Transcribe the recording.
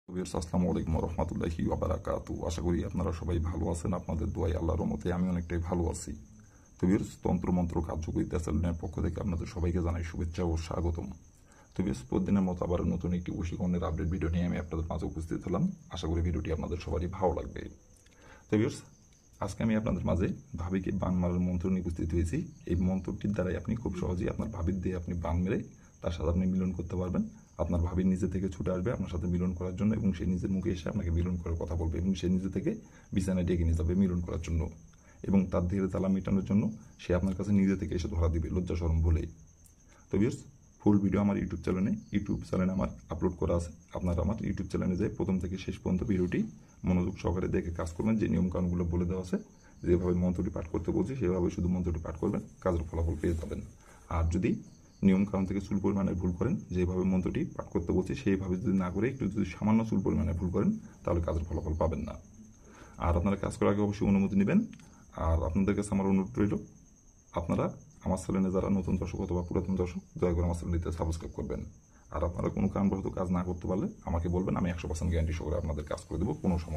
Viewers, আসসালামু আলাইকুম ওয়া রাহমাতুল্লাহি ওয়া বারাকাতুহু। আশা করি আপনারা সবাই ভালো আছেন। আপনাদের দোয়ায় আল্লাহর রহমতে আমি অনেকটাই ভালো আছি। তো ভিউয়ার্স, তন্ত্রমন্ত্র কার্যকরিতা চ্যানেলের পক্ষ থেকে আপনাদের সবাইকে জানাই শুভেচ্ছা ও স্বাগতম। তো ভিউয়ার্স, প্রতিদিনের মতো আবার নতুন একটি বশীকরণের আপডেট ভিডিও নিয়ে আমি আপনাদের মাঝে উপস্থিত হলাম। আশা করি ভিডিওটি আপনাদের সবারই ভালো লাগবে। তো ভিউয়ার্স, আজকে আমি আপনাদের মাঝে ভাবিকে বান মারার মন্ত্র নিয়ে উপস্থিত হয়েছি। এই মন্ত্রটির দ্বারাই আপনি খুব সহজেই আপনার ভাবির দিয়ে আপনি বান মেরে তার সাথে আপনি মিলন করতে পারবেন। আপনার ভাবি নিজে থেকে ছুটে আসবে আপনার সাথে মিলন করার জন্য, এবং সে নিজের মুখে এসে আপনাকে মিলন করার কথা বলবে, এবং সে নিজে থেকে বিছানায় ডেকে নিয়ে যাবে মিলন করার জন্য, এবং তার ধীরে জ্বালা মেটানোর জন্য সে আপনার কাছে নিজে থেকে এসে ধরা দিবে লজ্জা শরম বলে। তো ভিউয়ার্স, ফুল ভিডিও আমার ইউটিউব চ্যানেলে আমার আপলোড করা আছে। আপনারা আমার ইউটিউব চ্যানেলে যেয়ে প্রথম থেকে শেষ পর্যন্ত ভিডিওটি মনোযোগ সহকারে দেখে কাজ করবেন। যে নিয়মকানুনগুলো বলে দেওয়া আছে, যেভাবে মন্ত্রটি পাঠ করতে বলছি সেভাবে শুধু মন্ত্রটি পাঠ করবেন, কাজের ফলাফল পেয়ে যাবেন। আর যদি নিয়মকানুন থেকে চুল পরিমাণে ভুল করেন, যেভাবে মন্ত্রটি পাঠ করতে বলছি সেইভাবে যদি না করে একটু যদি সামান্য চুল পরিমাণে ভুল করেন, তাহলে কাজের ফলাফল পাবেন না। আর আপনারা কাজ করার আগে অবশ্যই অনুমতি নেবেন। আর আপনাদের কাছে আমার অনুরোধ রইল, আপনারা আমার চ্যানেলে যারা নতুন দর্শক অথবা পুরাতন দর্শক, দয়া করে আমার চ্যানেলটিতে সাবস্ক্রাইব করবেন। আর আপনারা কোনো কারণবশত কাজ না করতে পারলে আমাকে বলবেন, আমি 100% গ্যারান্টি সহকারে আপনাদের কাজ করে দেবো, কোনো সমস্যা